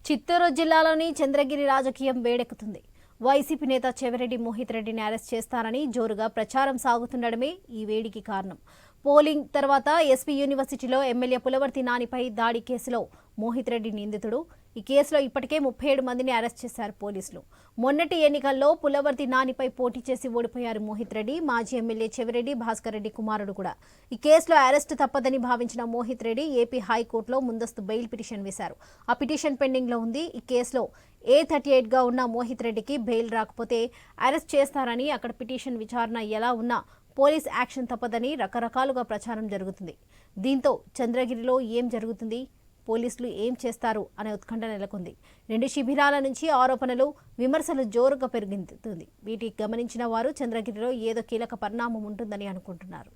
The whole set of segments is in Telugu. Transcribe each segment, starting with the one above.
చిత్తూరు జిల్లాలోని చంద్రగిరి రాజకీయం వేడెక్కుతుంది. వైసీపీ నేత చెవిరెడ్డి మోహిత్ రెడ్డిని అరెస్ట్ చేస్తారని జోరుగా ప్రచారం సాగుతుండడమే ఈ వేడికి కారణం. పోలింగ్ తర్వాత ఎస్పీ యూనివర్సిటీలో ఎమ్మెల్యే పులవర్తి నానిపై దాడి కేసులో మోహిత్ రెడ్డి నిందితుడు. ఈ కేసులో ఇప్పటికే 37 మందిని అరెస్ట్ చేశారు పోలీసులు. మొన్నటి ఎన్నికల్లో పులవర్తి నానిపై పోటీ చేసి ఓడిపోయారు మోహిత్ రెడ్డి. మాజీ ఎమ్మెల్యే చెవిరెడ్డి భాస్కర్ రెడ్డి కుమారుడు కూడా. ఈ కేసులో అరెస్టు తప్పదని భావించిన మోహిత్ రెడ్డి ఏపీ హైకోర్టులో ముందస్తు బెయిల్ పిటిషన్ వేశారు. ఆ పిటిషన్ పెండింగ్ లో ఉంది. ఈ కేసులో A38 గా ఉన్న మోహిత్ రెడ్డికి బెయిల్ రాకపోతే అరెస్ట్ చేస్తారని, అక్కడ పిటిషన్ విచారణ ఎలా ఉన్నా పోలీస్ యాక్షన్ తప్పదని రకరకాలుగా ప్రచారం జరుగుతుంది. దీంతో చంద్రగిరిలో ఏం జరుగుతుంది, పోలీసులు ఏం చేస్తారు అనే ఉత్కంఠ నెలకొంది. రెండు శిబిరాల నుంచి ఆరోపణలు, విమర్శలు జోరుగా పెరుగుతుంది. వీటికి గమనించిన వారు చంద్రగిరిలో ఏదో కీలక పరిణామం ఉంటుందని అనుకుంటున్నారు.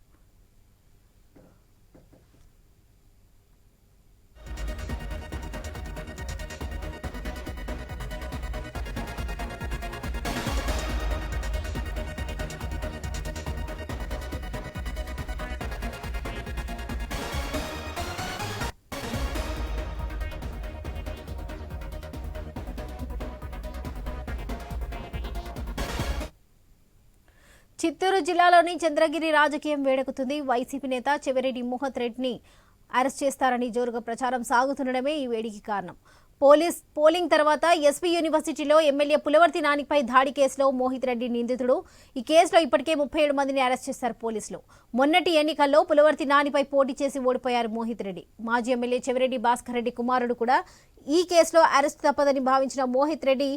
చిత్తూరు జిల్లాలోని చంద్రగిరి రాజకీయం వేడెక్కుతుంది. వైసీపీ నేత చెవిరెడ్డి మోహిత్ రెడ్డిని అరెస్ట్ చేస్తారని జోరుగా ప్రచారం సాగుతుండడమే ఈ వేడికి కారణం. పోలింగ్ తర్వాత ఎస్పీ యూనివర్సిటీలో ఎమ్మెల్యే పులవర్తి నానిపై దాడి కేసులో మోహిత్ రెడ్డి నిందితుడు. ఈ కేసులో ఇప్పటికే 37 మందిని అరెస్ట్ చేశారు పోలీసులు. మొన్నటి ఎన్నికల్లో పులవర్తి నానిపై పోటీ చేసి ఓడిపోయారు మోహిత్ రెడ్డి. మాజీ ఎమ్మెల్యే చెవిరెడ్డి భాస్కర్ రెడ్డి కుమారుడు కూడా. ఈ కేసులో అరెస్ట్ తప్పదని భావించిన మోహిత్ రెడ్డి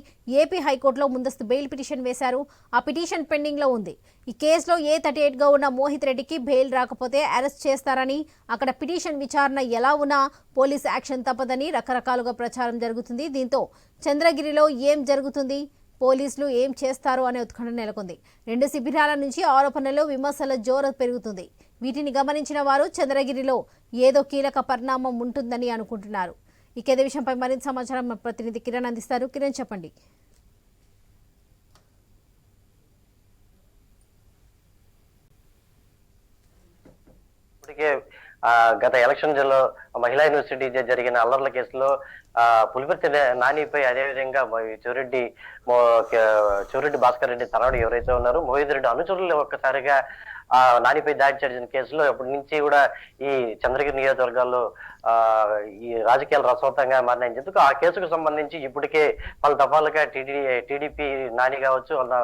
ఏపీ హైకోర్టులో ముందస్తు బెయిల్ పిటిషన్ వేశారు. ఆ పిటిషన్ పెండింగ్ లో ఉంది. ఈ కేసులో A38 గా ఉన్న మోహిత్ రెడ్డికి బెయిల్ రాకపోతే అరెస్ట్ చేస్తారని, అక్కడ పిటిషన్ విచారణ ఎలా ఉన్నా పోలీస్ యాక్షన్ తప్పదని రకరకాలుగా ప్రచారం జరుగుతుంది. దీంతో చంద్రగిరిలో ఏం జరుగుతుంది, పోలీసులు ఏం చేస్తారు అనే ఉత్కంఠ నెలకొంది. రెండు శిబిరాల నుంచి ఆరోపణలు, విమర్శల జోరు పెరుగుతుంది. వీటిని గమనించిన వారు చంద్రగిరిలో ఏదో కీలక పరిణామం ఉంటుందని అనుకుంటున్నారు. ఇదే విషయంపై మరింత సమాచారం మా ప్రతినిధి కిరణ్ అందిస్తారు. కిరణ్, చెప్పండి. ఇప్పటికే గత ఎలక్షన్లో మహిళా యూనివర్సిటీ జరిగిన అల్లర్ల కేసులో పులిపర్తి నానిపై, అదేవిధంగా చెవిరెడ్డి భాస్కర్ రెడ్డి తనయుడు ఎవరైతే ఉన్నారో మోహిత్ రెడ్డి అనుచరులు ఒక్కసారిగా నానిపై దాడి జరిగిన కేసులో అప్పటి నుంచి కూడా ఈ చంద్రగిరి నియోజకవర్గాల్లో ఈ రాజకీయాలు రసవత్తంగా మారినాయని చెప్తూ ఆ కేసుకు సంబంధించి ఇప్పటికే పలు దఫాలుగా టీడీపీ నాని కావచ్చు, వాళ్ళ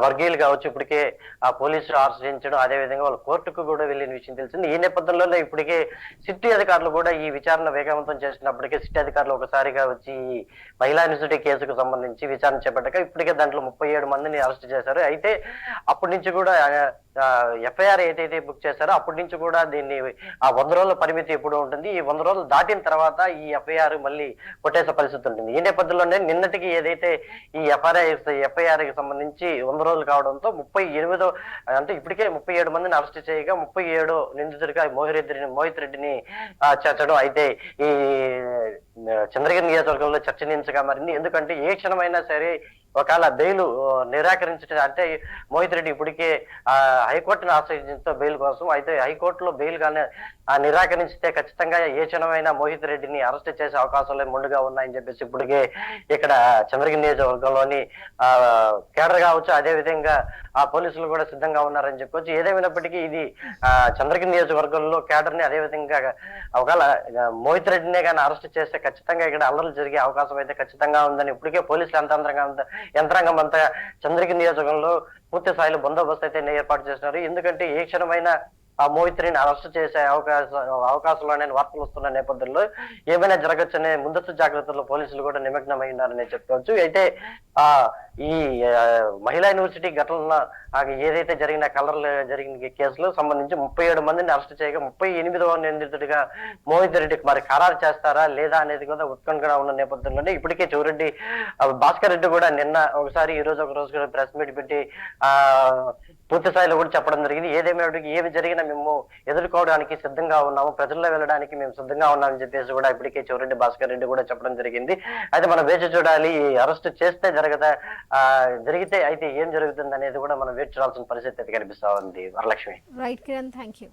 వర్గీయులు కావచ్చు, ఇప్పటికే ఆ పోలీసులు ఆశ్రయించడం, అదేవిధంగా వాళ్ళు కోర్టుకు కూడా వెళ్ళిన విషయం తెలిసింది. ఈ నేపథ్యంలోనే ఇప్పటికే సిటీ అధికారులు కూడా ఈ విచారణ వేగవంతం చేసినప్పటికీ సిటీ అధికారులు ఒకసారిగా వచ్చి మహిళా యూనివర్సిటీ కేసుకు సంబంధించి విచారణ చేపట్టాక ఇప్పటికే దాంట్లో 37 మందిని అరెస్ట్ చేశారు. అయితే అప్పటి నుంచి కూడా ఎఫ్ఐఆర్ ఏదైతే బుక్ చేశారో అప్పటి నుంచి కూడా దీన్ని ఆ 100 రోజుల పరిమితి ఎప్పుడు ఉంటుంది, ఈ 100 రోజులు దాటిన తర్వాత ఈ ఎఫ్ఐఆర్ మళ్ళీ కొట్టేసే పరిస్థితి ఉంటుంది. ఈ నేపథ్యంలోనే నిన్నటికి ఏదైతే ఈ ఎఫ్ఐఆర్ కి సంబంధించి 100 రోజులు కావడంతో 38 అంటే ఇప్పటికే 37 మందిని అరెస్ట్ చేయగా 37 నిందితుడిగా మోహిత్ రెడ్డిని చేర్చడం అయితే ఈ చంద్రగిరి నియోజకవర్గంలో చర్చనీయాంశంగా మారింది. ఎందుకంటే ఏ క్షణమైనా సరే ఒకవేళ బెయిల్ నిరాకరించడం, అంటే మోహిత్ రెడ్డి ఇప్పటికే హైకోర్టును ఆశ్రయించడంతో బెయిల్ కోసం, అయితే హైకోర్టులో బెయిల్ గానే నిరాకరించితే ఖచ్చితంగా ఏ క్షణమైనా మోహిత్ రెడ్డిని అరెస్ట్ చేసే అవకాశాలు ముందుగా ఉన్నాయని చెప్పేసి ఇప్పటికే ఇక్కడ చంద్రగిరి నియోజకవర్గంలోని కేడర్ కావచ్చు, అదే విధంగా ఆ పోలీసులు కూడా సిద్ధంగా ఉన్నారని చెప్పొచ్చు. ఏదేమైనప్పటికీ ఇది చంద్రగిరి నియోజకవర్గంలో కేడర్ ని, అదేవిధంగా ఒకవేళ మోహిత్ రెడ్డినే కానీ అరెస్ట్ చేస్తే ఖచ్చితంగా ఇక్కడ అల్లర్లు జరిగే అవకాశం అయితే ఖచ్చితంగా ఉందని ఇప్పటికే పోలీసులు యంత్రాంగం అంతా చంద్రగిరి నియోజకవర్గంలో పూర్తి స్థాయిలో బందోబస్తు అయితే ఏర్పాటు చేస్తున్నారు. ఎందుకంటే ఏ క్షణమైనా ఆ మోహిత్ రెడ్డిని అరెస్ట్ చేసే అవకాశంలోనే వార్తలు వస్తున్న నేపథ్యంలో ఏమైనా జరగచ్చనే ముందస్తు జాగ్రత్తల్లో పోలీసులు కూడా నిమగ్నమై ఉన్నారని చెప్పుకోవచ్చు. అయితే ఈ మహిళా యూనివర్సిటీ ఘటన ఏదైతే జరిగిన జరిగిన కేసులో సంబంధించి 37 మందిని అరెస్ట్ చేయగా 38వ నిందితుడిగా మోహిత్ రెడ్డికి మరి ఖరారు చేస్తారా లేదా అనేది కూడా ఉత్కంఠగా ఉన్న నేపథ్యంలోనే ఇప్పటికే చెవిరెడ్డి భాస్కర్ రెడ్డి కూడా నిన్న ఒకసారి, ఈ రోజు ఒక రోజు ప్రెస్ మీట్ పెట్టి పూర్తి స్థాయిలో కూడా చెప్పడం జరిగింది. ఏమి జరిగినా మేము ఎదుర్కోవడానికి సిద్ధంగా ఉన్నాము, ప్రజల్లో వెళ్ళడానికి మేము సిద్ధంగా ఉన్నామని చెప్పేసి కూడా ఇప్పటికే చెవిరెడ్డి భాస్కర్ రెడ్డి కూడా చెప్పడం జరిగింది. అయితే మనం వేచి చూడాలి, అరెస్ట్ చేస్తే జరిగితే అయితే ఏం జరుగుతుంది అనేది కూడా మనం వేచి చూడాల్సిన పరిస్థితి అయితే కనిపిస్తా ఉంది. Varalakshmi. Right Kiran, thank you.